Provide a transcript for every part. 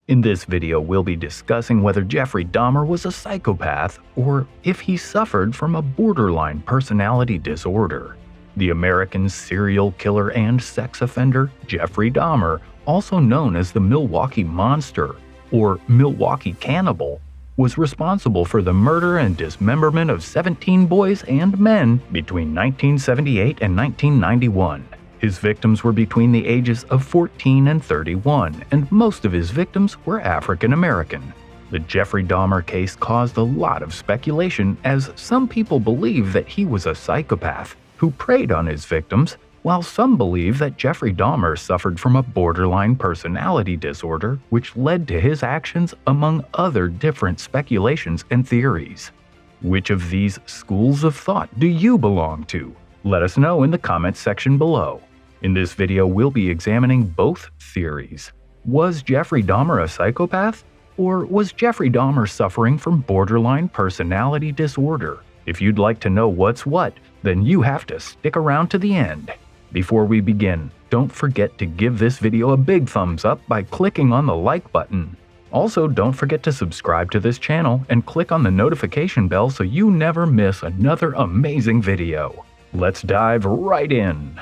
In this video, we'll be discussing whether Jeffrey Dahmer was a psychopath or if he suffered from a borderline personality disorder. The American serial killer and sex offender Jeffrey Dahmer, also known as the Milwaukee Monster or Milwaukee Cannibal, was responsible for the murder and dismemberment of 17 boys and men between 1978 and 1991. His victims were between the ages of 14 and 31, and most of his victims were African American. The Jeffrey Dahmer case caused a lot of speculation, as some people believe that he was a psychopath who preyed on his victims, while some believe that Jeffrey Dahmer suffered from a borderline personality disorder, which led to his actions, among other different speculations and theories. Which of these schools of thought do you belong to? Let us know in the comments section below. In this video, we'll be examining both theories. Was Jeffrey Dahmer a psychopath? Or was Jeffrey Dahmer suffering from borderline personality disorder? If you'd like to know what's what, then you have to stick around to the end. Before we begin, don't forget to give this video a big thumbs up by clicking on the like button. Also, don't forget to subscribe to this channel and click on the notification bell so you never miss another amazing video. Let's dive right in.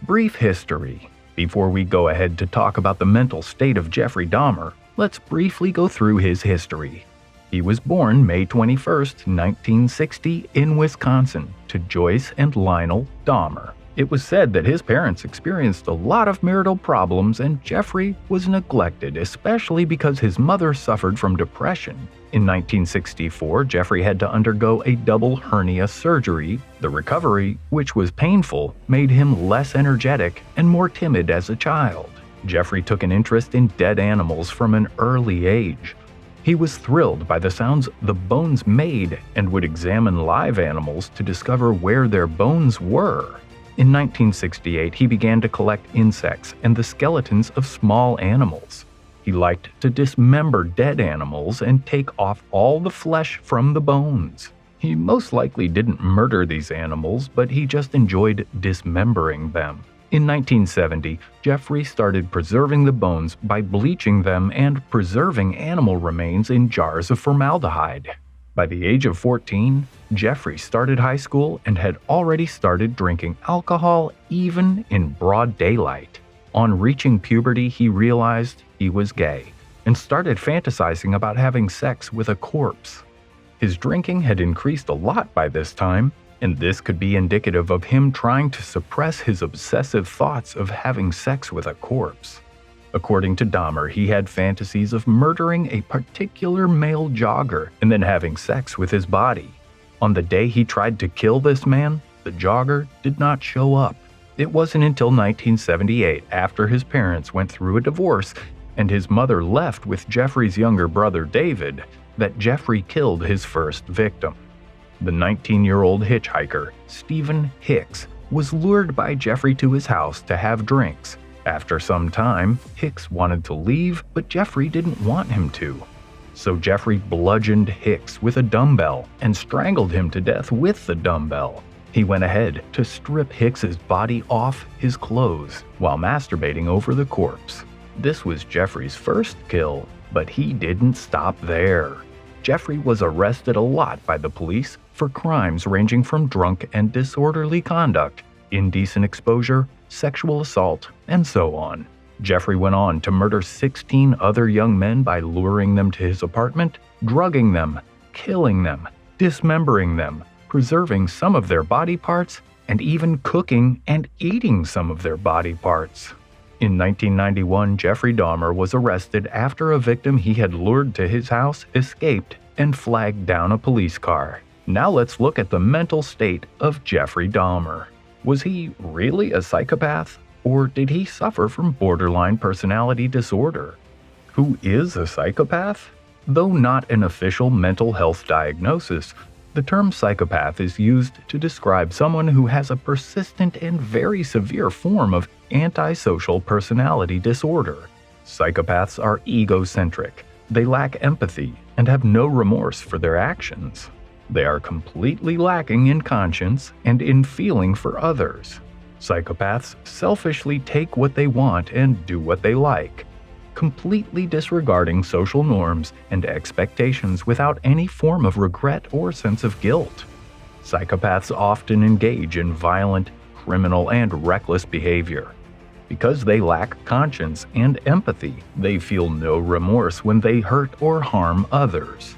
Brief history. Before we go ahead to talk about the mental state of Jeffrey Dahmer, let's briefly go through his history. He was born May 21, 1960 in Wisconsin to Joyce and Lionel Dahmer. It was said that his parents experienced a lot of marital problems and Jeffrey was neglected, especially because his mother suffered from depression. In 1964, Jeffrey had to undergo a double hernia surgery. The recovery, which was painful, made him less energetic and more timid as a child. Jeffrey took an interest in dead animals from an early age. He was thrilled by the sounds the bones made and would examine live animals to discover where their bones were. In 1968, he began to collect insects and the skeletons of small animals. He liked to dismember dead animals and take off all the flesh from the bones. He most likely didn't murder these animals, but he just enjoyed dismembering them. In 1970, Jeffrey started preserving the bones by bleaching them and preserving animal remains in jars of formaldehyde. By the age of 14, Jeffrey started high school and had already started drinking alcohol even in broad daylight. On reaching puberty, he realized he was gay and started fantasizing about having sex with a corpse. His drinking had increased a lot by this time, and this could be indicative of him trying to suppress his obsessive thoughts of having sex with a corpse. According to Dahmer, he had fantasies of murdering a particular male jogger and then having sex with his body. On the day he tried to kill this man, the jogger did not show up. It wasn't until 1978, after his parents went through a divorce and his mother left with Jeffrey's younger brother David, that Jeffrey killed his first victim. The 19-year-old hitchhiker, Stephen Hicks, was lured by Jeffrey to his house to have drinks. After some time, Hicks wanted to leave, but Jeffrey didn't want him to. So Jeffrey bludgeoned Hicks with a dumbbell and strangled him to death with the dumbbell. He went ahead to strip Hicks's body off his clothes while masturbating over the corpse. This was Jeffrey's first kill, but he didn't stop there. Jeffrey was arrested a lot by the police for crimes ranging from drunk and disorderly conduct, indecent exposure, sexual assault, and so on. Jeffrey went on to murder 16 other young men by luring them to his apartment, drugging them, killing them, dismembering them, preserving some of their body parts, and even cooking and eating some of their body parts. In 1991, Jeffrey Dahmer was arrested after a victim he had lured to his house escaped and flagged down a police car. Now let's look at the mental state of Jeffrey Dahmer. Was he really a psychopath, or did he suffer from borderline personality disorder? Who is a psychopath? Though not an official mental health diagnosis, the term psychopath is used to describe someone who has a persistent and very severe form of antisocial personality disorder. Psychopaths are egocentric. They lack empathy and have no remorse for their actions. They are completely lacking in conscience and in feeling for others. Psychopaths selfishly take what they want and do what they like. completely disregarding social norms and expectations without any form of regret or sense of guilt. Psychopaths often engage in violent, criminal, and reckless behavior. Because they lack conscience and empathy, they feel no remorse when they hurt or harm others.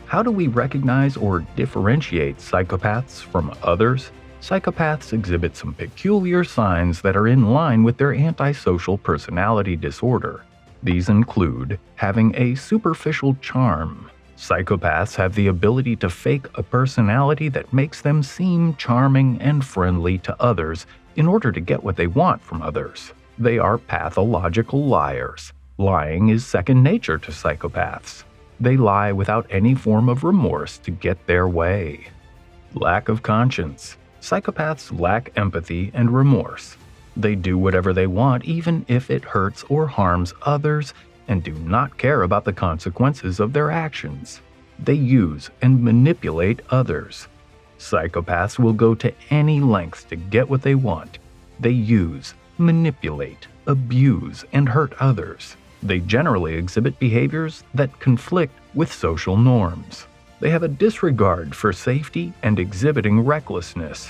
How do we recognize or differentiate psychopaths from others? Psychopaths exhibit some peculiar signs that are in line with their antisocial personality disorder. These include having a superficial charm. Psychopaths have the ability to fake a personality that makes them seem charming and friendly to others in order to get what they want from others. They are pathological liars. Lying is second nature to psychopaths. They lie without any form of remorse to get their way. Lack of conscience. Psychopaths lack empathy and remorse. They do whatever they want even if it hurts or harms others and do not care about the consequences of their actions. They use and manipulate others. Psychopaths will go to any lengths to get what they want. They use, manipulate, abuse, and hurt others. They generally exhibit behaviors that conflict with social norms. They have a disregard for safety and exhibiting recklessness.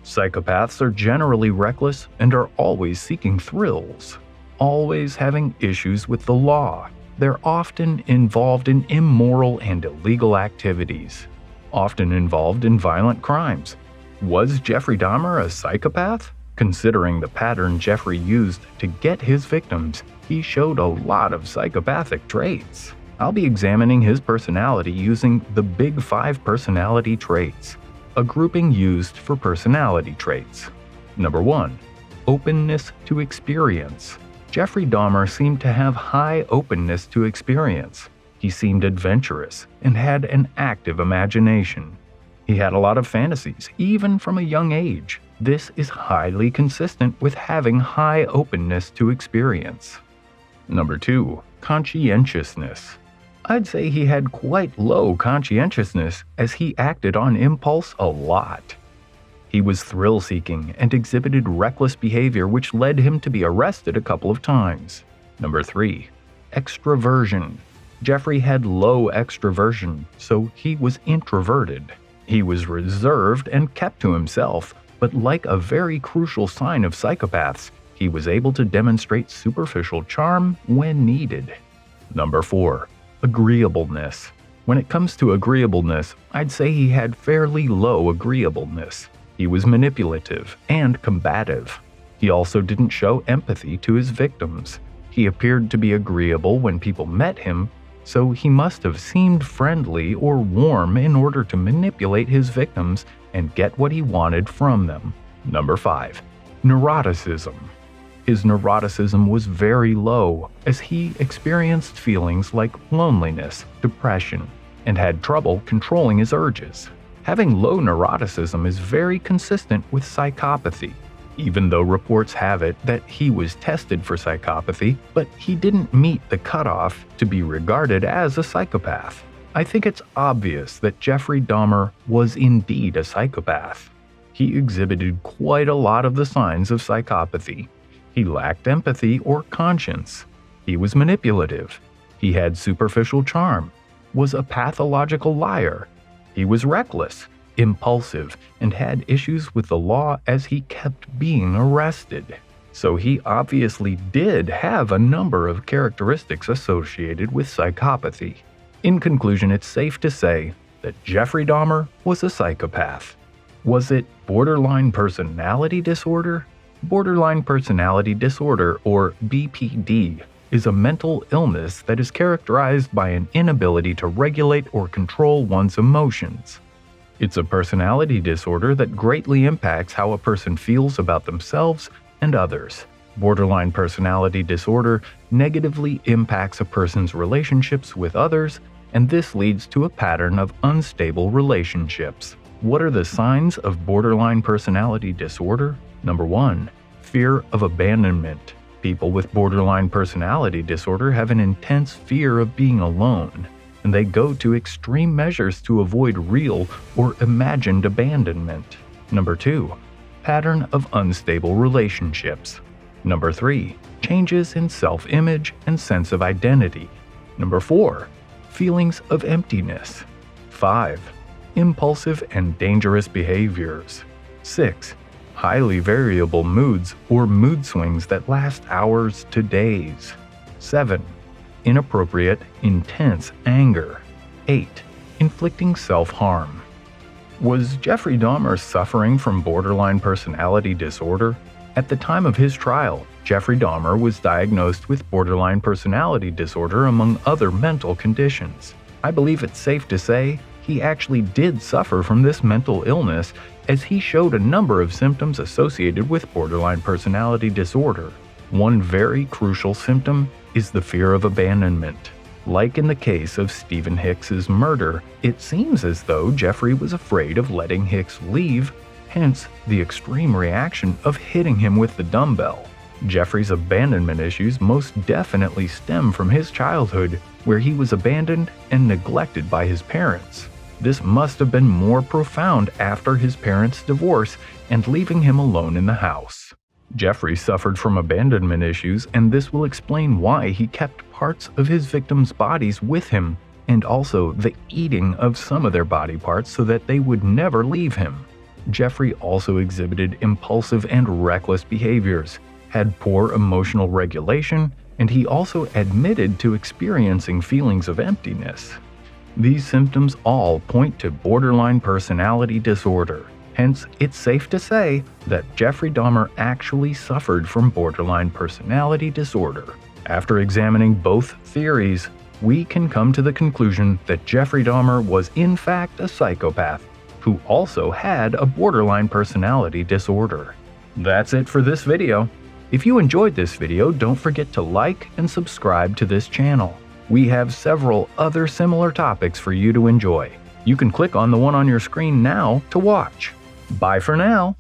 Psychopaths are generally reckless and are always seeking thrills, always having issues with the law. They're often involved in immoral and illegal activities, often involved in violent crimes. Was Jeffrey Dahmer a psychopath? Considering the pattern Jeffrey used to get his victims, he showed a lot of psychopathic traits. I'll be examining his personality using the Big 5 personality traits, a grouping used for personality traits. Number 1. Openness to experience. Jeffrey Dahmer seemed to have high openness to experience. He seemed adventurous and had an active imagination. He had a lot of fantasies, even from a young age. This is highly consistent with having high openness to experience. Number 2. Conscientiousness. I'd say he had quite low conscientiousness as he acted on impulse a lot. He was thrill-seeking and exhibited reckless behavior which led him to be arrested a couple of times. Number 3. Extroversion. Jeffrey had low extroversion, so he was introverted. He was reserved and kept to himself, but like a very crucial sign of psychopaths, he was able to demonstrate superficial charm when needed. Number 4. Agreeableness. When it comes to agreeableness, I'd say he had fairly low agreeableness. He was manipulative and combative. He also didn't show empathy to his victims. He appeared to be agreeable when people met him, so he must have seemed friendly or warm in order to manipulate his victims and get what he wanted from them. Number 5. Neuroticism. His neuroticism was very low, as he experienced feelings like loneliness, depression, and had trouble controlling his urges. Having low neuroticism is very consistent with psychopathy, even though reports have it that he was tested for psychopathy, but he didn't meet the cutoff to be regarded as a psychopath. I think it's obvious that Jeffrey Dahmer was indeed a psychopath. He exhibited quite a lot of the signs of psychopathy. He lacked empathy or conscience. He was manipulative. He had superficial charm, was a pathological liar. He was reckless, impulsive, and had issues with the law as he kept being arrested. So he obviously did have a number of characteristics associated with psychopathy. In conclusion, it's safe to say that Jeffrey Dahmer was a psychopath. Was it borderline personality disorder? Borderline personality disorder, or BPD, is a mental illness that is characterized by an inability to regulate or control one's emotions. It's a personality disorder that greatly impacts how a person feels about themselves and others. Borderline personality disorder negatively impacts a person's relationships with others, and this leads to a pattern of unstable relationships. What are the signs of borderline personality disorder? Number 1. Fear of abandonment. People with borderline personality disorder have an intense fear of being alone, and they go to extreme measures to avoid real or imagined abandonment. Number 2. Pattern of unstable relationships. Number 3. Changes in self-image and sense of identity. Number 4. Feelings of emptiness. 5. Impulsive and dangerous behaviors. 6. Highly variable moods or mood swings that last hours to days. 7. Inappropriate, intense anger. 8. Inflicting self-harm. Was Jeffrey Dahmer suffering from borderline personality disorder? At the time of his trial, Jeffrey Dahmer was diagnosed with borderline personality disorder among other mental conditions. I believe it's safe to say he actually did suffer from this mental illness, as he showed a number of symptoms associated with borderline personality disorder. One very crucial symptom is the fear of abandonment. Like in the case of Stephen Hicks's murder, it seems as though Jeffrey was afraid of letting Hicks leave, hence the extreme reaction of hitting him with the dumbbell. Jeffrey's abandonment issues most definitely stem from his childhood, where he was abandoned and neglected by his parents. This must have been more profound after his parents' divorce and leaving him alone in the house. Jeffrey suffered from abandonment issues, and this will explain why he kept parts of his victims' bodies with him, and also the eating of some of their body parts so that they would never leave him. Jeffrey also exhibited impulsive and reckless behaviors, had poor emotional regulation, and he also admitted to experiencing feelings of emptiness. These symptoms all point to borderline personality disorder. Hence, it's safe to say that Jeffrey Dahmer actually suffered from borderline personality disorder. After examining both theories, we can come to the conclusion that Jeffrey Dahmer was in fact a psychopath who also had a borderline personality disorder. That's it for this video. If you enjoyed this video, don't forget to like and subscribe to this channel. We have several other similar topics for you to enjoy. You can click on the one on your screen now to watch. Bye for now.